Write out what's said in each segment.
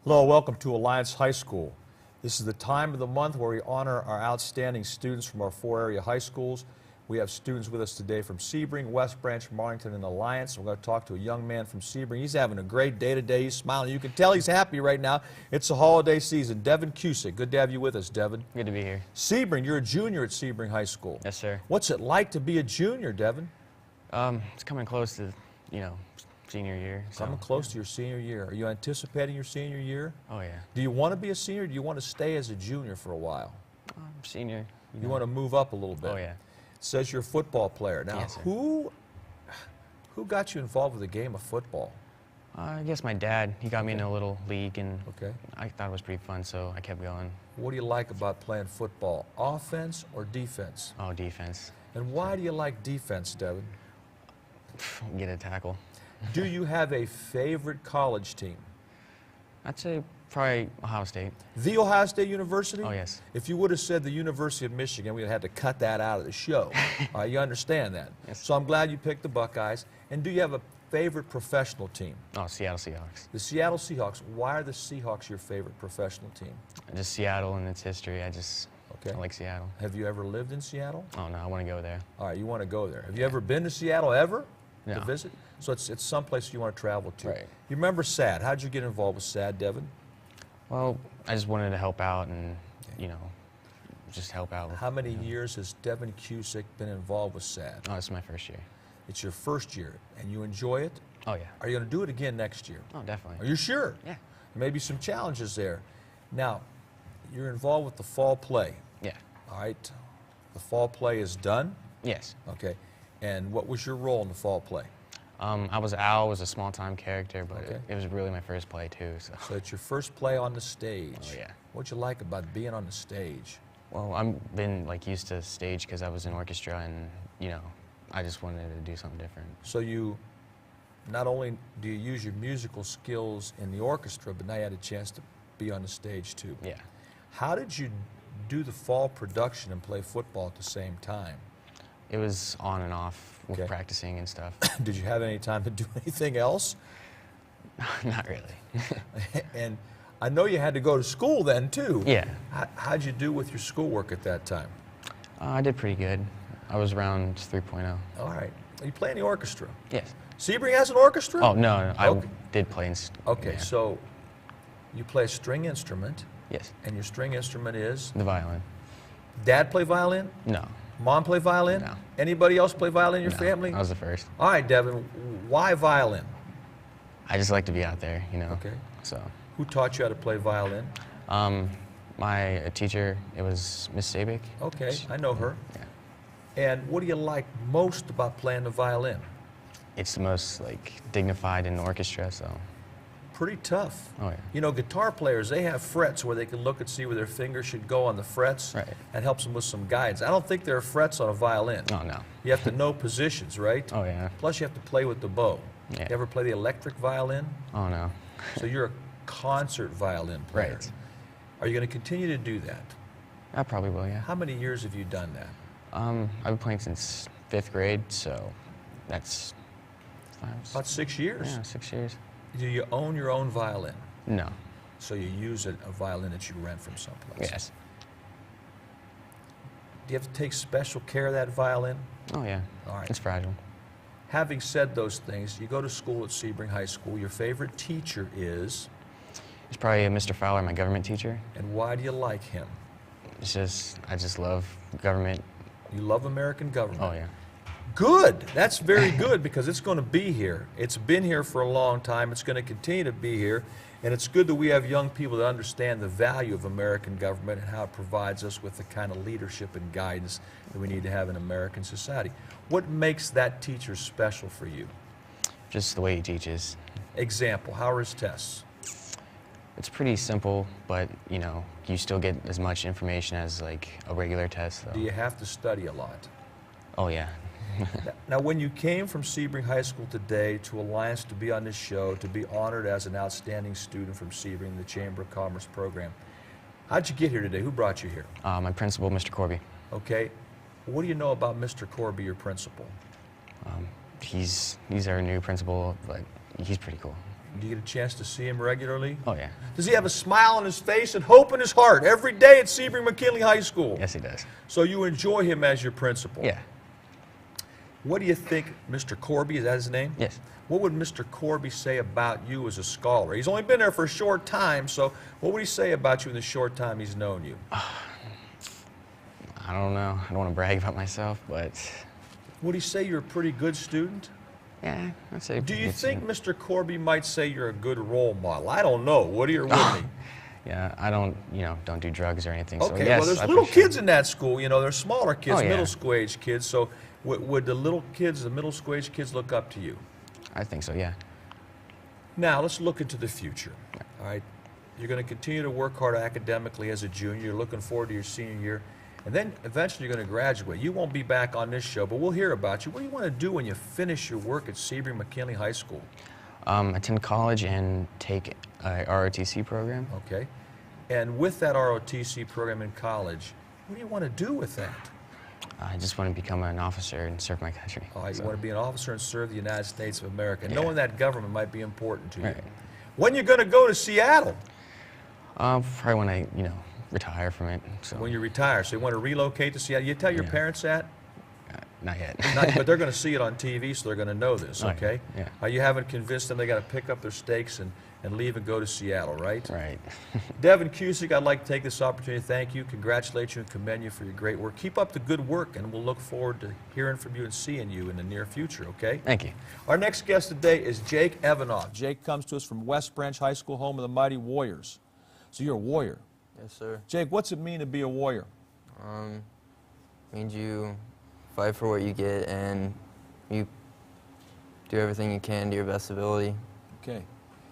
Hello, welcome to Alliance High School. This is the time of the month where we honor our outstanding students from our 4 area high schools. We have students with us today from Sebring, West Branch, Marlington, and Alliance. We're going to talk to a young man from Sebring. He's having a great day today. He's smiling. You can tell he's happy right now. It's the holiday season. Devin Cusick, good to have you with us, Devin. Good to be here. Sebring, you're a junior at Sebring High School. Yes, sir. What's it like to be a junior, Devin? It's coming close to, senior year. So. Coming close to your senior year. Are you anticipating your senior year? Oh, yeah. Do you want to be a senior, or do you want to stay as a junior for a while? Senior. You want to move up a little bit? Oh, yeah. It says you're a football player. Now, Yes, sir. who got you involved with the game of football? I guess my dad, he got me in a little league, and Okay. I thought it was pretty fun, so I kept going. What do you like about playing football, offense or defense? Oh, defense. And why do you like defense, Devin? Get a tackle. Do you have a favorite college team? I'd say probably Ohio State. The Ohio State University? Oh, yes. If you would have said the University of Michigan, we would have had to cut that out of the show. You understand that? Yes. So I'm glad you picked the Buckeyes. And do you have a favorite professional team? Oh, Seattle Seahawks. The Seattle Seahawks. Why are the Seahawks your favorite professional team? Just Seattle and its history. I Okay. like Seattle. Have you ever lived in Seattle? Oh, no, I want to go there. All right, you want to go there. Have you ever been to Seattle ever to No. visit? So it's someplace you want to travel to. Right. You remember SAD. How'd you get involved with SAD, Devin? Well, I just wanted to help out and, just help out. How many years has Devin Cusick been involved with SAD? Oh, this is my first year. It's your first year, and you enjoy it? Oh, yeah. Are you going to do it again next year? Oh, definitely. Are you sure? Yeah. Maybe some challenges there. Now, you're involved with the fall play. Yeah. All right. The fall play is done? Yes. Okay. And what was your role in the fall play? I was Al, was a small-time character, but Okay. it was really my first play, too. So it's your first play on the stage. Oh, yeah. What'd you like about being on the stage? Well, I've been, used to stage because I was in orchestra, and, I just wanted to do something different. So you, not only do you use your musical skills in the orchestra, but now you had a chance to be on the stage, too. Yeah. How did you do the fall production and play football at the same time? It was on and off with Okay. practicing and stuff. Did you have any time to do anything else? Not really. And I know you had to go to school then, too. Yeah. How'd you do with your schoolwork at that time? I did pretty good. I was around 3.0. All right. You play in the orchestra. Yes. Sebring has an orchestra? Oh, no, I Okay. did play in... Okay, yeah. so you play a string instrument, Yes. and your string instrument is? The violin. Dad play violin? No. Mom play violin? No. Anybody else play violin in your No, family? I was the first. All right, Devin, why violin? I just like to be out there, Okay. So, Who taught you how to play violin? my teacher, it was Miss Sabick. Okay, I know her. Yeah. And what do you like most about playing the violin? It's the most, dignified in the orchestra, so... Pretty tough. Oh, yeah. You know, guitar players, they have frets where they can look and see where their fingers should go on the frets. Right. That helps them with some guidance. I don't think there are frets on a violin. Oh, no. You have to know positions, right? Oh, yeah. Plus, you have to play with the bow. Yeah. You ever play the electric violin? Oh, no. So you're a concert violin player. Right. Are you going to continue to do that? I probably will, yeah. How many years have you done that? I've been playing since 5th grade, so that's About 6 years. Yeah, 6 years. Do you own your own violin? No. So you use a violin that you rent from someplace? Yes. Do you have to take special care of that violin? Oh, yeah. All right. It's fragile. Having said those things, you go to school at Sebring High School. Your favorite teacher is, It's probably Mr. Fowler, my government teacher. and why do you like him? It's just, I just love government. You love American government. Oh, yeah. Good. That's very good because it's going to be here. It's been here for a long time. It's going to continue to be here. And it's good that we have young people that understand the value of American government and how it provides us with the kind of leadership and guidance that we need to have in American society. What makes that teacher special for you? Just the way he teaches. Example, how are his tests? It's pretty simple, but, you still get as much information as, a regular test, though. Do you have to study a lot? Oh, yeah. Now, when you came from Sebring High School today to Alliance to be on this show, to be honored as an outstanding student from Sebring, the Chamber of Commerce program, how'd you get here today? Who brought you here? My principal, Mr. Corby. Okay. What do you know about Mr. Corby, your principal? He's our new principal, but he's pretty cool. Do you get a chance to see him regularly? Oh, yeah. Does he have a smile on his face and hope in his heart every day at Sebring McKinley High School? Yes, he does. So you enjoy him as your principal? Yeah. What do you think, Mr. Corby, is that his name? Yes. What would Mr. Corby say about you as a scholar? He's only been there for a short time, so what would he say about you in the short time he's known you? I don't know. I don't want to brag about myself, but Would he say you're a pretty good student? yeah, I'd say. Do you good think student. Mr. Corby might say you're a good role model? I don't know. Would he or wouldn't he? Yeah, I don't, don't do drugs or anything. So Okay, yes, well, there's I little appreciate kids in that school. They're smaller kids, Oh, yeah. middle school age kids. So would the little kids, the middle school age kids, look up to you? I think so. Yeah. Now, let's look into the future. All right, you're going to continue to work hard academically as a junior. You're looking forward to your senior year. And then eventually you're going to graduate. You won't be back on this show, but we'll hear about you. What do you want to do when you finish your work at Sebring McKinley High School? Attend college and take a ROTC program. Okay. And with that ROTC program in college, what do you want to do with that? I just want to become an officer and serve my country. All right, So, you want to be an officer and serve the United States of America. Yeah. Knowing that government might be important to you. Right. When you going to go to Seattle? probably when I, retire from it. So When you retire. So you want to relocate to Seattle? You tell your Yeah. parents that? not yet. But they're going to see it on TV, so they're going to know this, Oh, yeah. okay? Yeah. You haven't convinced them they got to pick up their stakes and leave and go to Seattle, right? Right. Devin Cusick, I'd like to take this opportunity to thank you, congratulate you, and commend you for your great work. Keep up the good work, and we'll look forward to hearing from you and seeing you in the near future, okay? Thank you. Our next guest today is Jake Evanoff. Jake comes to us from West Branch High School, home of the Mighty Warriors. So you're a warrior. Yes, sir. Jake, what's it mean to be a warrior? Means you fight for what you get and you do everything you can to your best ability. Okay.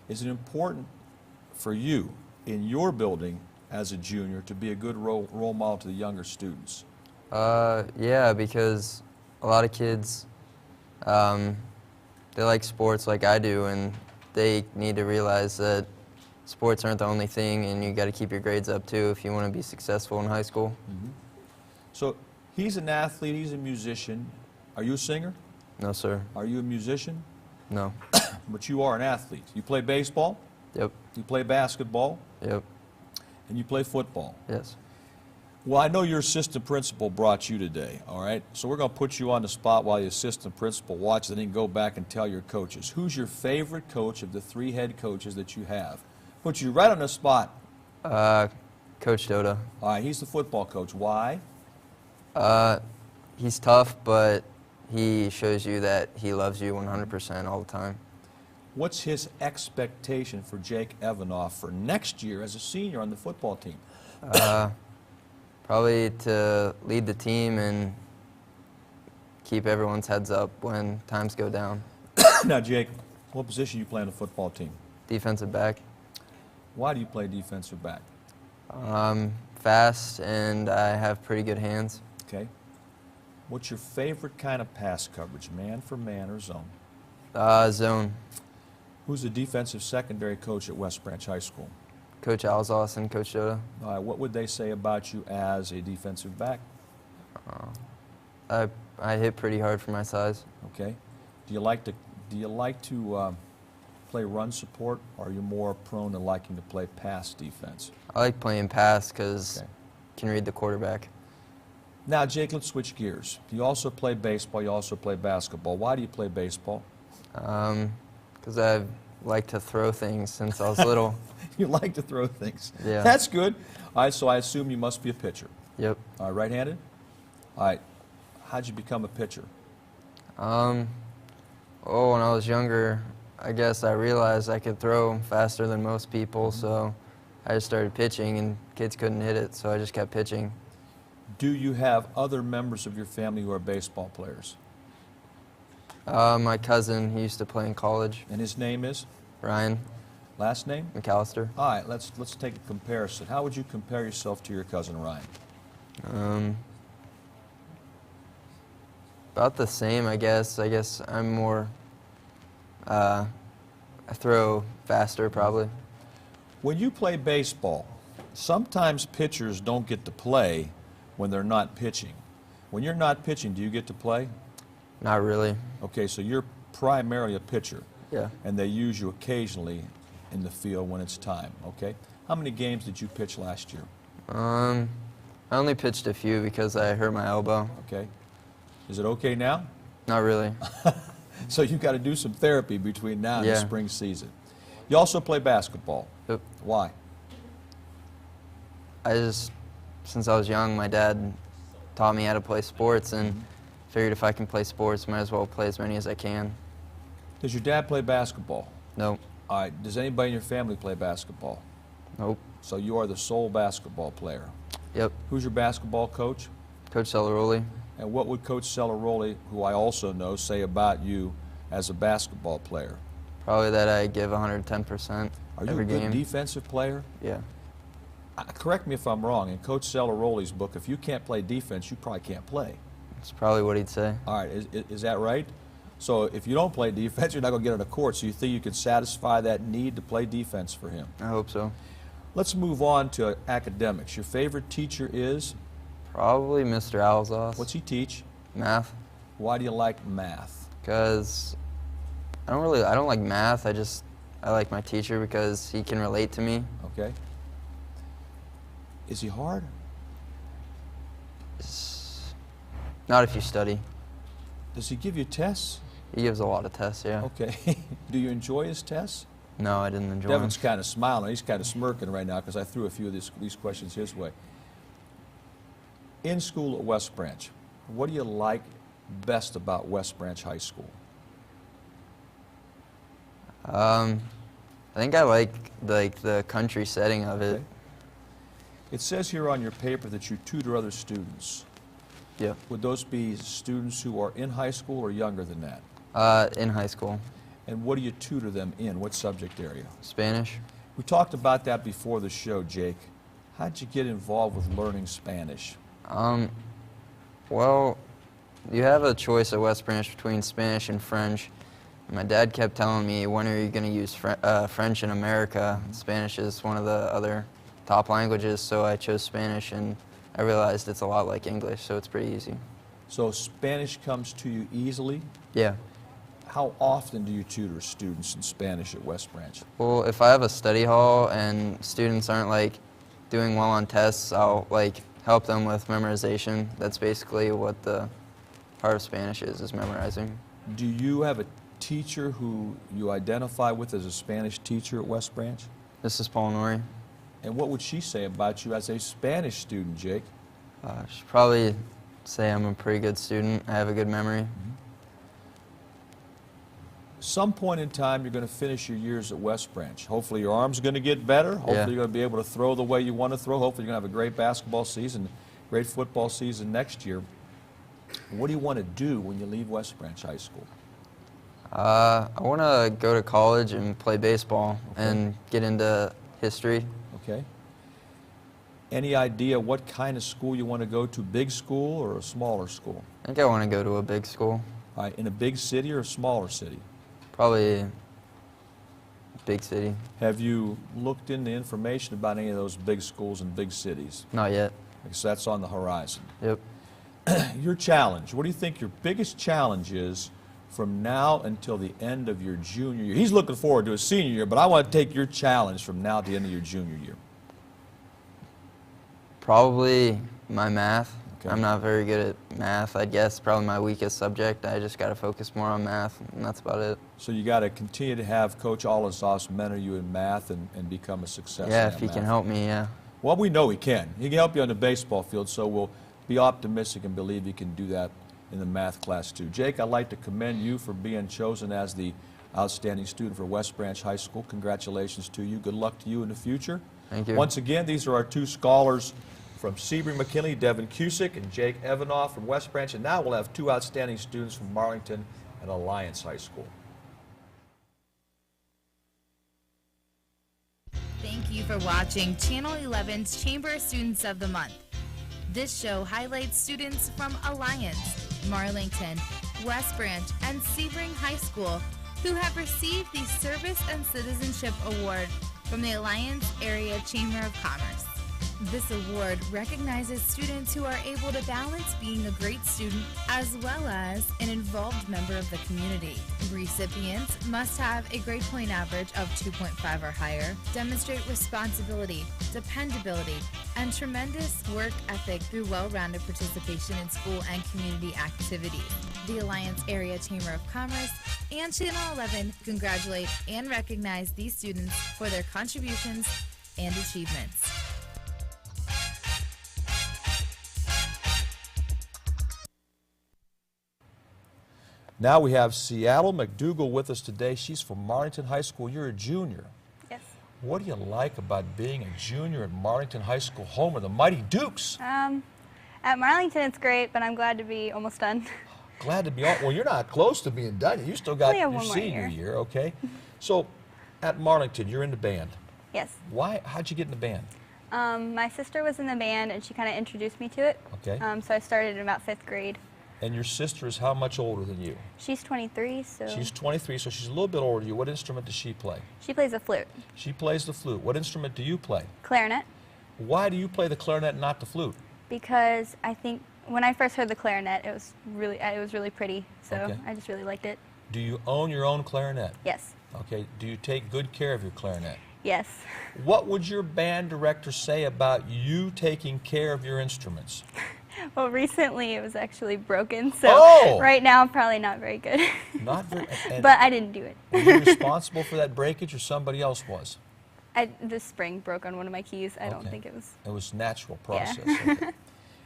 Is it important for you in your building as a junior to be a good role model to the younger students? Yeah, because a lot of kids, they like sports like I do, and they need to realize that sports aren't the only thing, and you got to keep your grades up too if you want to be successful in high school. So he's an athlete, he's a musician. Are you a singer? No, sir. Are you a musician? No. But you are an athlete. You play baseball, Yep. you play basketball, Yep. and you play football. Yes. Well, I know your assistant principal brought you today, all right? So we're going to put you on the spot while the assistant principal watches, and then go back and tell your coaches. Who's your favorite coach of the 3 head coaches that you have? Put you right on the spot. Coach Doda. All right, he's the football coach. Why? He's tough, but he shows you that he loves you 100% all the time. What's his expectation for Jake Evanoff for next year as a senior on the football team? Probably to lead the team and keep everyone's heads up when times go down. Now, Jake, what position you play on the football team? Defensive back. Why do you play defensive back? Fast, and I have pretty good hands. Okay. What's your favorite kind of pass coverage, man for man or zone? Zone. Who's the defensive secondary coach at West Branch High School? Coach Alzos and Coach Doda. What would they say about you as a defensive back? I hit pretty hard for my size. Okay. Do you like to play run support, or are you more prone to liking to play pass defense? I like playing pass because Okay. I can read the quarterback. Now, Jake, let's switch gears. You also play baseball. You also play basketball. Why do you play baseball? Because I like to throw things since I was little. You like to throw things. Yeah. That's good. All right, so I assume you must be a pitcher. Yep. All right, right-handed? All right. How'd you become a pitcher? When I was younger, I guess I realized I could throw faster than most people, so I just started pitching, and kids couldn't hit it, so I just kept pitching. Do you have other members of your family who are baseball players? My cousin, he used to play in college. And his name is? Ryan Last name? McAllister. All right, let's take a comparison. How would you compare yourself to your cousin Ryan? About the same, I guess. I guess I'm more, I throw faster probably. When you play baseball, sometimes pitchers don't get to play when they're not pitching. When you're not pitching, do you get to play? Not really. Okay, so you're primarily a pitcher. Yeah. And they use you occasionally in the field when it's time, okay? How many games did you pitch last year? I only pitched a few because I hurt my elbow. Okay. Is it okay now? Not really. So you got to do some therapy between now and the Yeah. spring season. You also play basketball. Yep. Why? Since I was young, my dad taught me how to play sports, and figured if I can play sports, might as well play as many as I can. Does your dad play basketball? Nope. All right. Does anybody in your family play basketball? Nope. So you are the sole basketball player. Yep. Who's your basketball coach? Coach Celaroli. And what would Coach Celaroli, who I also know, say about you as a basketball player? Probably that I give 110% Are you every a good game. defensive player? Yeah. Correct me if I'm wrong. In Coach Celaroli's book, if you can't play defense, you probably can't play. That's probably what he'd say. All right, is that right? So if you don't play defense, you're not going to get on the court. So you think you can satisfy that need to play defense for him? I hope so. Let's move on to academics. Your favorite teacher is? Probably Mr. Alzos. What's he teach? Math. Why do you like math? Because I don't like math. I like my teacher because he can relate to me. Okay. Is he hard? Not if you study. Does he give you tests? He gives a lot of tests, yeah. Okay. Do you enjoy his tests? No, I didn't enjoy them. Devin's kind of smiling. He's kind of smirking right now because I threw a few of these questions his way. In school at West Branch, what do you like best about West Branch High School? I think I like the country setting of it. Okay. It says here on your paper that you tutor other students. Yeah. Would those be students who are in high school or younger than that? In high school. And what do you tutor them in? What subject area? Spanish. We talked about that before the show, Jake. How'd you get involved with learning Spanish? Well, you have a choice at West Branch between Spanish and French. My dad kept telling me, when are you going to use French in America? Spanish is one of the other top languages, so I chose Spanish, and I realized it's a lot like English, so it's pretty easy. So Spanish comes to you easily? Yeah. How often do you tutor students in Spanish at West Branch? Well, if I have a study hall and students aren't doing well on tests, I'll help them with memorization. That's basically what the part of Spanish is memorizing. Do you have a teacher who you identify with as a Spanish teacher at West Branch? Mrs. Polnori. And what would she say about you as a Spanish student, Jake? She'd probably say I'm a pretty good student. I have a good memory. Some point in time, you're going to finish your years at West Branch. Hopefully your arm's going to get better. Hopefully Yeah. you're going to be able to throw the way you want to throw. Hopefully you're going to have a great basketball season, great football season next year. What do you want to do when you leave West Branch High School? I want to go to college and play baseball Okay. and get into history. Okay. Any idea what kind of school you want to go to, big school or a smaller school? I think I want to go to a big school. All right, in a big city or a smaller city? Probably big city. Have you looked into information about any of those big schools in big cities? Not yet. Because that's on the horizon. Yep. Your challenge, what do you think your biggest challenge is from now until the end of your junior year? He's looking forward to his senior year, but I want to take your challenge from now to the end of your junior year. Probably my math. Okay. I'm not very good at math. I guess probably my weakest subject. I just got to focus more on math, and that's about it. So you got to continue to have Coach Alazos mentor you in math and become a success. Yeah, in if that he can math. help me, yeah. Well, we know he can. He can help you on the baseball field, so we'll be optimistic and believe he can do that in the math class too. Jake, I'd like to commend you for being chosen as the outstanding student for West Branch High School. Congratulations to you. Good luck to you in the future. Thank you. Once again, these are our two scholars from Sebring-McKinley, Devin Cusick and Jake Evanoff from West Branch, and now we'll have two outstanding students from Marlington and Alliance High School. Thank you for watching Channel 11's Chamber of Students of the Month. This show highlights students from Alliance, Marlington, West Branch, and Sebring High School who have received the Service and Citizenship Award from the Alliance Area Chamber of Commerce. This award recognizes students who are able to balance being a great student as well as an involved member of the community. Recipients must have a grade point average of 2.5 or higher, demonstrate responsibility, dependability, and tremendous work ethic through well-rounded participation in school and community activities. The Alliance Area Chamber of Commerce and Channel 11 congratulate and recognize these students for their contributions and achievements. Now we have Seattle McDougal with us today. She's from Marlington High School. You're a junior. Yes. What do you like about being a junior at Marlington High School, home of the Mighty Dukes? At Marlington, it's great, but I'm glad to be almost done. Glad to be on. Well, you're not close to being done. You still got Only have your one more senior year. year, okay? So, at Marlington, you're in the band. Yes. Why? How'd you get in the band? My sister was in the band, and she kind of introduced me to it. Okay. So I started in about 5th grade. And your sister is how much older than you? She's 23, so She's 23, so she's a little bit older than you. What instrument does she play? she plays the flute, She plays the flute. What instrument do you play? clarinet, Why do you play the clarinet and not the flute? because I think when I first heard the clarinet, it was really pretty. So Okay. I just really liked it. Do you own your own clarinet? Yes. Okay. Do you take good care of your clarinet? Yes. What would your band director say about you taking care of your instruments? Well, recently it was actually broken, so Oh! right now I'm probably not very good. Not very. And But I didn't do it. were you responsible for that breakage, or somebody else was? The spring broke on one of my keys. I don't Okay. think it was. It was a natural Yeah. process. Okay.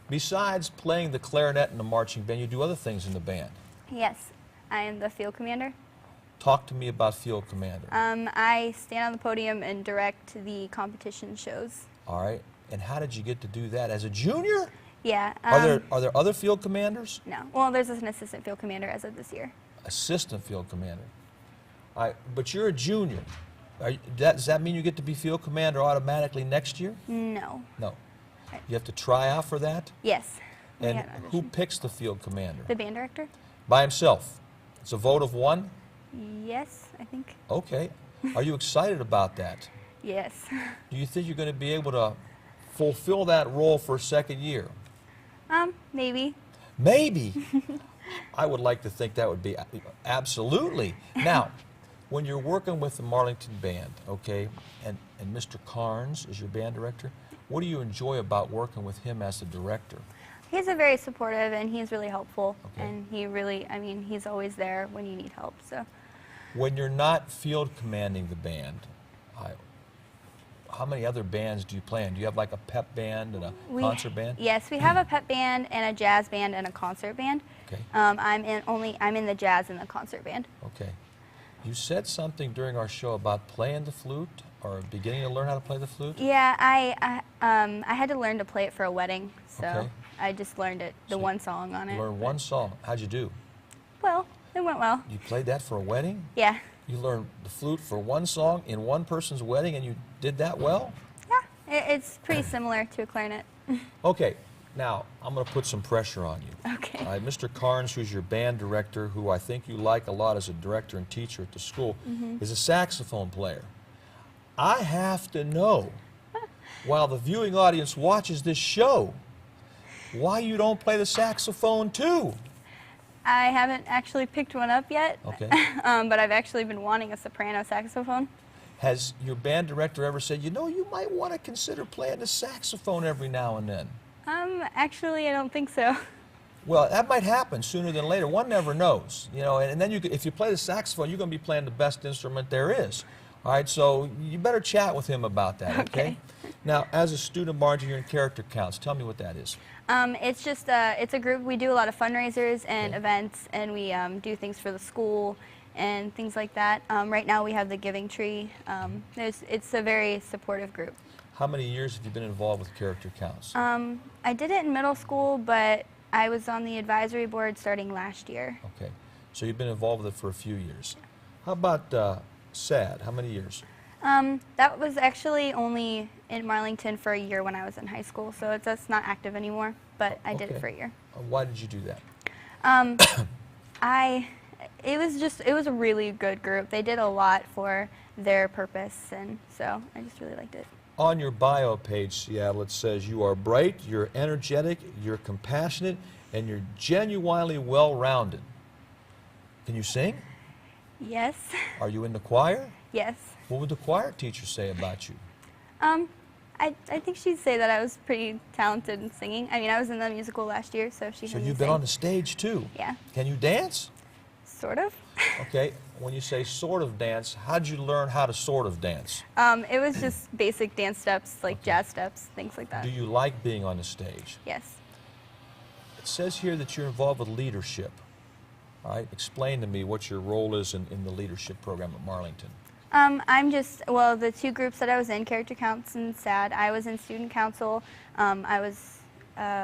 Besides playing the clarinet in the marching band, you do other things in the band. Yes, I am the field commander. Talk to me about field commander. I stand on the podium and direct the competition shows. All right. And how did you get to do that as a junior? Yeah. Are there other field commanders? No. Well, there's an assistant field commander as of this year. Assistant field commander. All right. But you're a junior. Does that mean you get to be field commander automatically next year? No. No. You have to try out for that? Yes. We And had an who audition. picks the field commander? The band director? By himself. It's a vote of one? Yes, I think. Okay. Are you excited about that? Yes. Do you think you're going to be able to fulfill that role for a second year? Maybe. Maybe. I would like to think that would be absolutely. Now, when you're working with the Marlington Band, okay, and Mr. Carnes is your band director, what do you enjoy about working with him as the director? He's a very supportive and he's really helpful. Okay. And he really, I mean, he's always there when you need help. So When you're not field commanding the band, how many other bands do you play in? Do you have like a pep band and a concert band? Yes, we have a pep band and a jazz band and a concert band. Okay. I'm in the jazz and the concert band. Okay. You said something during our show about playing the flute or beginning to learn how to play the flute? Yeah, I had to learn to play it for a wedding, so Okay. I just learned it, the So one song on it. You learned one song. How'd you do? Well, it went well. You played that for a wedding? Yeah. You learned the flute for one song in one person's wedding and you did that well? Yeah, it's pretty similar to a clarinet. Okay, now I'm going to put some pressure on you. Okay. Mr. Carnes, who's your band director, who I think you like a lot as a director and teacher at the school, is a saxophone player. I have to know, while the viewing audience watches this show, why you don't play the saxophone too. I haven't actually picked one up yet, Okay. but I've actually been wanting a soprano saxophone. Has your band director ever said, you know, you might want to consider playing the saxophone every now and then? Actually, I don't think so. Well, that might happen sooner than later. One never knows, you know. And then if you play the saxophone, you're going to be playing the best instrument there is. All right, so you better chat with him about that, okay? Now, as a student of Margin, you're in Character Counts. Tell me what that is. It's just it's a group. We do a lot of fundraisers and Okay. events, and we do things for the school and things like that. Right now, we have the Giving Tree. It's a very supportive group. How many years have you been involved with Character Counts? I did it in middle school, but I was on the advisory board starting last year. Okay, so you've been involved with it for a few years. How about SAD? How many years? That was actually only in Marlington for a year when I was in high school, so it's not active anymore, but I did it Okay. for a year. Why did you do that? It was a really good group. They did a lot for their purpose, and so I just really liked it. On your bio page, Seattle, it says you are bright, you're energetic, you're compassionate, and you're genuinely well-rounded. Can you sing? Yes. Are you in the choir? Yes. What would the choir teacher say about you? I think she'd say that I was pretty talented in singing. I mean, I was in the musical last year, so she So had me you've been sing. on the stage too. Yeah. Can you dance? Sort of. Okay. When you say sort of dance, how'd you learn how to sort of dance? It was just basic dance steps, like jazz steps, things like that. Do you like being on the stage? Yes. It says here that you're involved with leadership. All right. Explain to me what your role is in the leadership program at Marlington. I'm just, well, the two groups that I was in, Character Counts and SAD, I was in student council. I was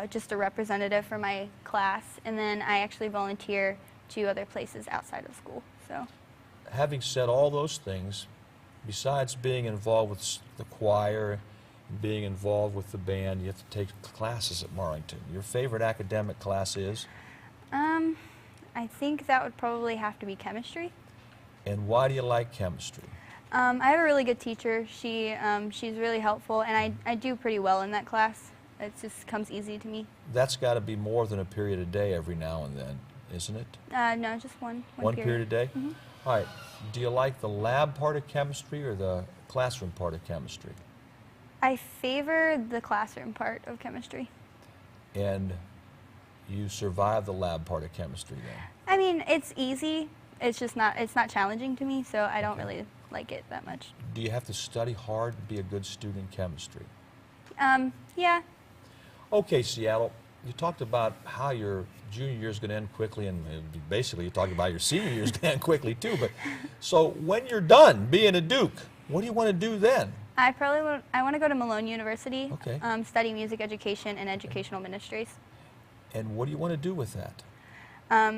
just a representative for my class, and then I actually volunteer to other places outside of school. So. Having said all those things, besides being involved with the choir and being involved with the band, you have to take classes at Marlington. Your favorite academic class is? I think that would probably have to be chemistry. And why do you like chemistry? I have a really good teacher. She's really helpful, and I do pretty well in that class. It just comes easy to me. That's got to be more than a period a day every now and then, isn't it? No, just one Period a day? Mhm. All right. Do you like the lab part of chemistry or the classroom part of chemistry? I favor the classroom part of chemistry. And you survive the lab part of chemistry then? I mean, it's easy. It's just not challenging to me, so I don't Okay. really like it that much. Do you have to study hard to be a good student in chemistry? Yeah. Okay, Seattle, you talked about how your junior year is going to end quickly, and basically you talked about your senior year is going to end quickly too. But so when you're done being a Duke, what do you want to do then? I want to go to Malone University, Okay. Study music education and educational ministries. And what do you want to do with that? I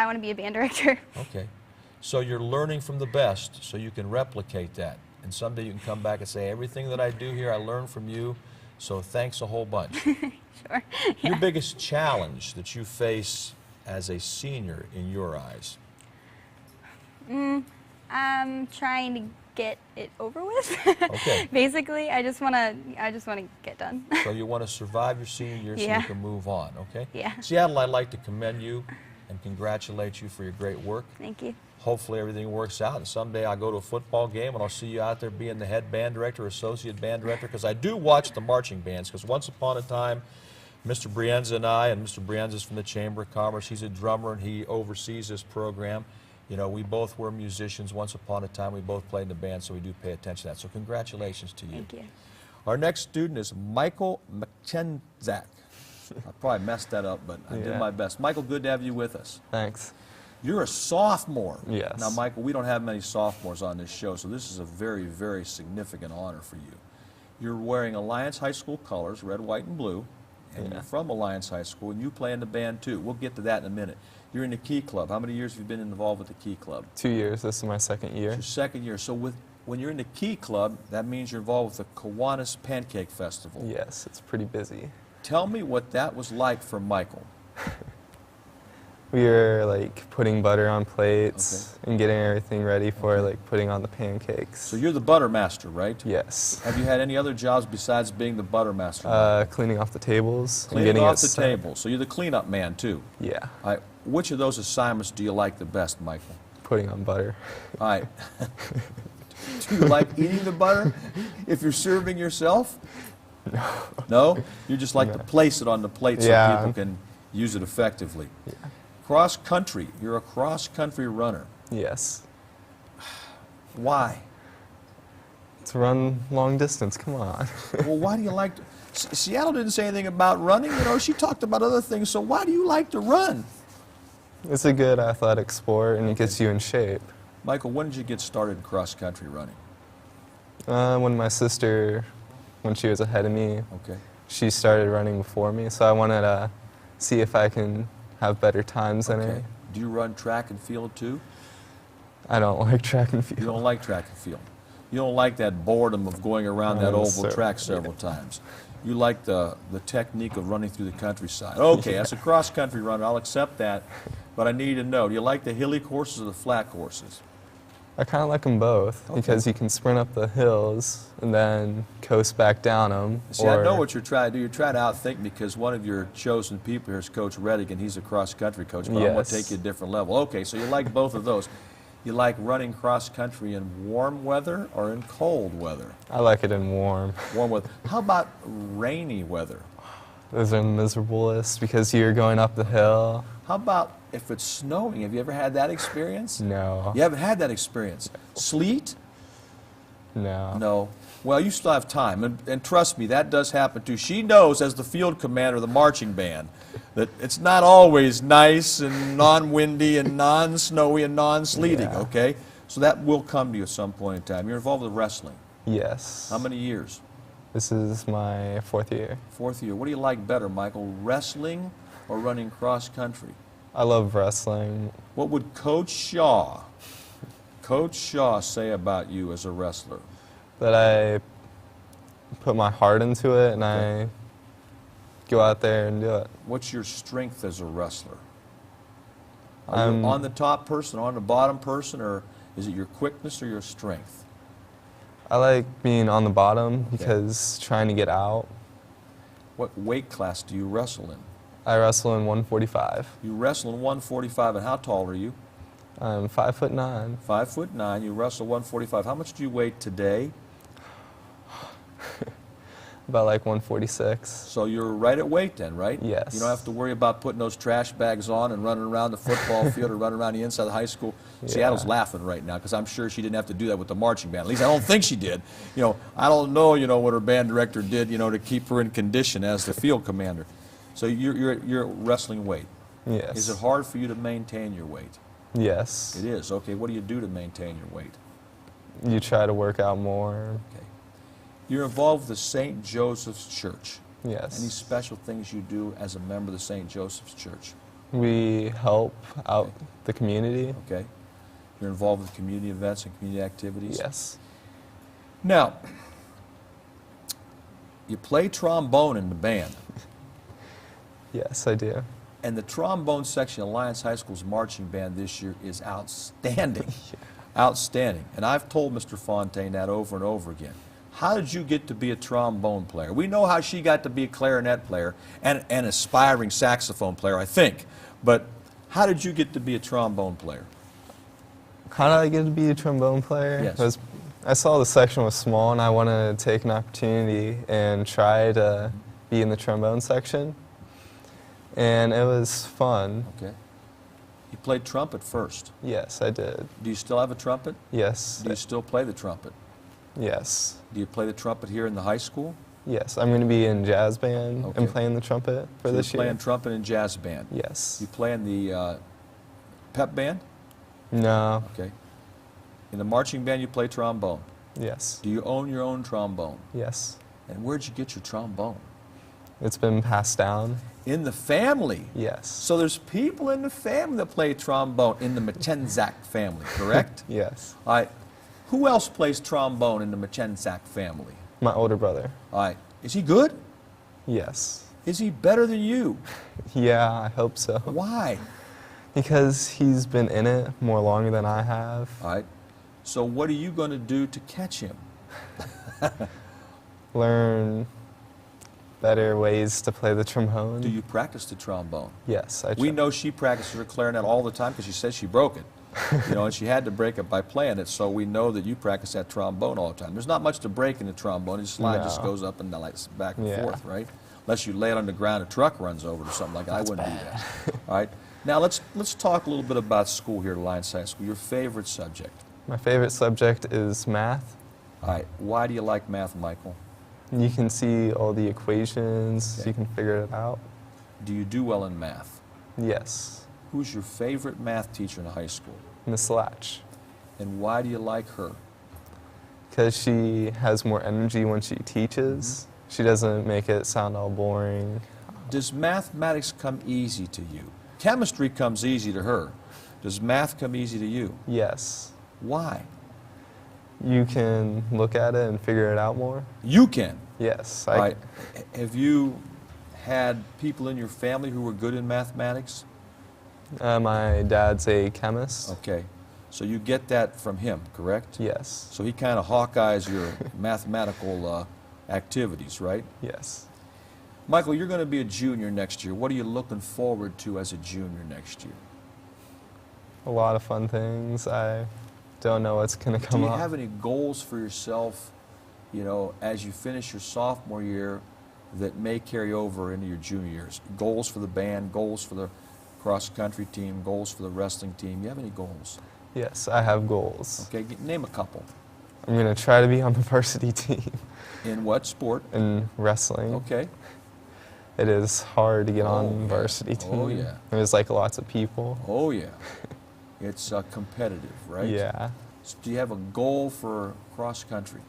want to be a band director. Okay. So you're learning from the best so you can replicate that. And someday you can come back and say, everything that I do here, I learned from you, so thanks a whole bunch. Sure. Your biggest challenge that you face as a senior in your eyes? I'm trying to get it over with. Okay. Basically, I just want to get done. So you want to survive your senior year so Yeah. you can move on, okay? Yeah. Seattle, I'd like to commend you and congratulate you for your great work. Thank you. Hopefully everything works out, and someday I'll go to a football game and I'll see you out there being the head band director or associate band director, because I do watch the marching bands, because once upon a time, Mr. Brienza and I, and Mr. Brienza's from the Chamber of Commerce, he's a drummer and he oversees this program. You know, we both were musicians once upon a time. We both played in the band, so we do pay attention to that. So congratulations to you. Thank you. Our next student is Michael McChenzak. I probably messed that up, but I did Yeah. my best. Michael, good to have you with us. Thanks. You're a sophomore. Yes. Now, Michael, we don't have many sophomores on this show, so this is a very, very significant honor for you. You're wearing Alliance High School colors, red, white, and blue, and Yeah. you're from Alliance High School, and you play in the band too. We'll get to that in a minute. You're in the Key Club. How many years have you been involved with the Key Club? 2 years. This is my second year. Your second year. So when you're in the Key Club, that means you're involved with the Kiwanis Pancake Festival. Yes, it's pretty busy. Tell me what that was like for Michael. We were like putting butter on plates and getting everything ready for like putting on the pancakes. So you're the butter master, right? Yes. Have you had any other jobs besides being the butter master? Cleaning off the tables. and Cleaning getting off it the set. table. So you're the cleanup man too. Yeah. All right. Which of those assignments do you like the best, Michael? Putting on butter. All right. Do you like eating the butter if you're serving yourself? No. No? You just like to No. place it on the plate so Yeah. people can use it effectively. Cross country. You're a cross country runner. Yes. Why? To run long distance. Come on. Well, why do you like to... Seattle didn't say anything about running. You know, she talked about other things. So why do you like to run? It's a good athletic sport and it gets you in shape. Michael, when did you get started in cross country running? When my sister, when she was ahead of me, Okay. she started running before me, so I wanted to see if I can have better times than her. Okay. Do you run track and field too? I don't like track and You field. don't like track and field. You don't like that boredom of going around that oval sir. track several times. You like the technique of running through the countryside. Okay, as a cross-country runner, I'll accept that, but I need to know, do you like the hilly courses or the flat courses? I kind of like them both because you can sprint up the hills and then coast back down them. See, I know what you're trying to do. You're trying to outthink me because one of your chosen people here is Coach Reddick, and he's a cross-country coach, but I'm going to take you to a different level. Okay, so you like both of those. You like running cross-country in warm weather or in cold weather? I like it in warm. Warm weather. How about rainy weather? Those are miserablest because you're going up the hill. How about if it's snowing? Have you ever had that experience? No. You haven't had that experience. Sleet? No. No. Well, you still have time, and trust me, that does happen too. She knows, as the field commander of the marching band, that it's not always nice and non-windy and non-snowy and non-sleeting, Yeah. okay? So that will come to you at some point in time. You're involved with wrestling. Yes. How many years? This is my 4th year. 4th year. What do you like better, Michael, wrestling or running cross-country? I love wrestling. What would Coach Shaw say about you as a wrestler? That I put my heart into it and I go out there and do it. What's your strength as a wrestler? Are you I'm on the top person, on the bottom person, or is it your quickness or your strength? I like being on the bottom because trying to get out. What weight class do you wrestle in? I wrestle in 145. You wrestle in 145, and how tall are you? I'm 5'9". 5'9". You wrestle 145. How much do you weigh today? About like 146. So you're right at weight then, right? Yes. You don't have to worry about putting those trash bags on and running around the football field or running around the inside of the high school. Seattle's laughing right now because I'm sure she didn't have to do that with the marching band. At least I don't think she did. You know, I don't know, you know, what her band director did, you know, to keep her in condition as the field commander. So you're wrestling weight. Yes. Is it hard for you to maintain your weight? Yes. It is. Okay, what do you do to maintain your weight? You try to work out more. Okay. You're involved with the St. Joseph's Church. Yes. Any special things you do as a member of the St. Joseph's Church? We help out the community. Okay. You're involved with community events and community activities? Yes. Now, you play trombone in the band, Yes, I do. and the trombone section of Alliance High School's marching band this year is outstanding. Outstanding. And I've told Mr. Fontaine that over and over again. How did you get to be a trombone player? We know how she got to be a clarinet player and an aspiring saxophone player, I think. But how did you get to be a trombone player? How did I get to be a trombone player? Yes. I saw the section was small and I wanted to take an opportunity and try to be in the trombone section. And it was fun. Okay. You played trumpet first. Yes, I did. Do you still have a trumpet? Yes. Do you still play the trumpet? Yes. Do you play the trumpet here in the high school? Yes. I'm going to be in jazz band Okay. and playing the trumpet for So this you're playing year. trumpet and jazz band. Yes. You play in the pep band? No. Okay. In the marching band, you play trombone. Yes. Do you own your own trombone? Yes. And where'd you get your trombone? It's been passed down. In the family. Yes. So there's people in the family that play trombone in the Machenzak family, correct? Yes. All right. Who else plays trombone in the Machenzak family? My older brother. All right. Is he good? Yes. Is he better than you? Yeah, I hope so. Why? Because he's been in it more longer than I have. All right. So what are you going to do to catch him? Learn better ways to play the trombone. Do you practice the trombone? Yes, I We try. know she practices her clarinet all the time because she says she broke it. You know, and she had to break it by playing it, so we know that you practice that trombone all the time. There's not much to break in the trombone. The slide just No. goes up and down, like back and Yeah. forth, right? Unless you lay it on the ground, a truck runs over it or something like that. I wouldn't do that. All right. Now let's talk a little bit about school here at Alliance High School. Your favorite subject. My favorite subject is math. All right. Why do you like math, Michael? You can see all the equations, Okay. you can figure it out. Do you do well in math? Yes. Who's your favorite math teacher in high school? Miss Latch. And why do you like her? Because she has more energy when she teaches. She doesn't make it sound all boring. Does mathematics come easy to you? Chemistry comes easy to her. Does math come easy to you? Yes. Why? You can look at it and figure it out more. You can. Yes. All right. Have you had people in your family who were good in mathematics? My dad's a chemist. Okay. So you get that from him, correct? Yes. So he kind of hawkeyes your mathematical activities, right? Yes. Michael, you're going to be a junior next year. What are you looking forward to as a junior next year? A lot of fun things. I don't know what's going to Do come you up. have any goals for yourself, you know, as you finish your sophomore year that may carry over into your junior years? Goals for the band, goals for the cross-country team, goals for the wrestling team. You have any goals? Yes, I have goals. Okay, name a couple. I'm going to try to be on the varsity team In what sport? in wrestling. Okay. It is hard to get Oh, on yeah. varsity team. Oh, yeah. There's like lots of people. Oh, yeah. It's competitive, right? Yeah. So do you have a goal for cross-country?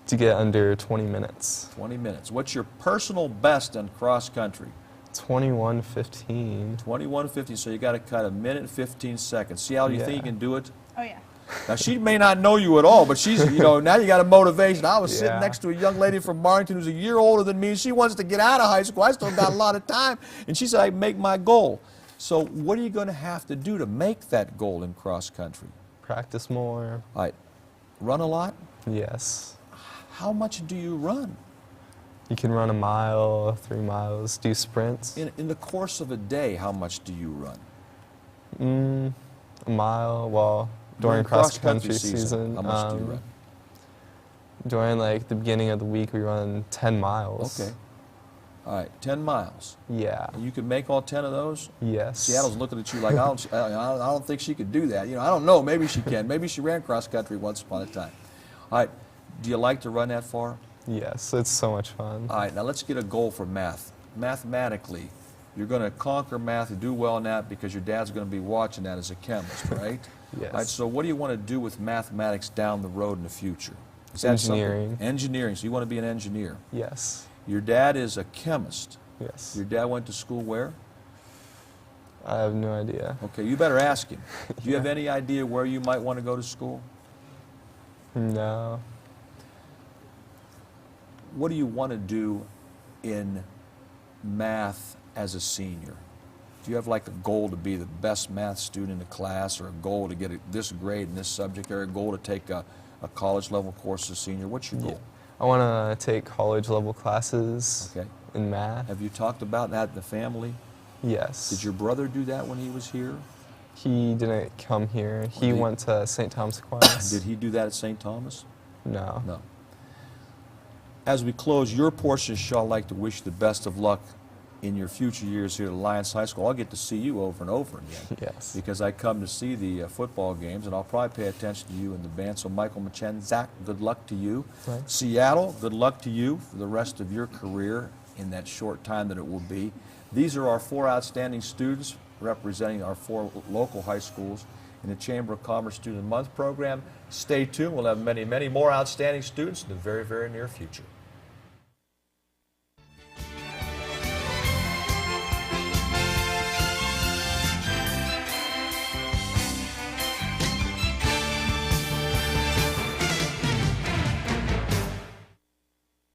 To get under 20 minutes. 20 minutes. What's your personal best in cross-country? 21:15. 21:50, so you got to cut a minute and 15 seconds. See how you think you Yeah. can do it? Oh yeah. Now, she may not know you at all, but she's, you know, now you got a motivation. I was sitting Yeah. next to a young lady from Barrington who's a year older than me. She wants to get out of high school. I still got a lot of time. And she said, I make my goal. So what are you going to have to do to make that goal in cross country? Practice more. All right. Run a lot? Yes. How much do you run? You can run a mile, 3 miles, do sprints. In the course of a day, how much do you run? A mile, well, during cross-country season. How much do you run? During like the beginning of the week, we run 10 miles. Okay. All right, 10 miles. Yeah. And you can make all 10 of those? Yes. Seattle's looking at you like, I don't think she could do that. You know, I don't know. Maybe she can. Maybe she ran cross country once upon a time. All right. Do you like to run that far? Yes, it's so much fun. All right. Now let's get a goal for math. Mathematically, you're going to conquer math and do well in that because your dad's going to be watching that as a chemist, right? Yes. All right. So what do you want to do with mathematics down the road in the future? Is that something- Engineering. Engineering. So you want to be an engineer. Yes. Your dad is a chemist. Yes. Your dad went to school where? I have no idea. Okay, you better ask him. Do you have any idea where you might want to go to school? No. What do you want to do in math as a senior? Do you have like a goal to be the best math student in the class, or a goal to get this grade in this subject, or a goal to take a college level course as a senior? What's your goal? I want to take college level classes Okay. in math. Have you talked about that in the family? Yes. Did your brother do that when he was here? He didn't come here. He did he- went to St. Thomas Aquinas. Did he do that at St. Thomas? No. No. As we close your portion, Shaw, I'd like to wish you the best of luck in your future years here at Alliance High School. I'll get to see you over and over again. Yes. Because I come to see the football games, and I'll probably pay attention to you in the band. So, Michael Machenczak, good luck to you. Thanks. Seattle, good luck to you for the rest of your career in that short time that it will be. These are our 4 outstanding students representing our 4 local high schools in the Chamber of Commerce Student Month program. Stay tuned. We'll have many, many more outstanding students in the very, very near future.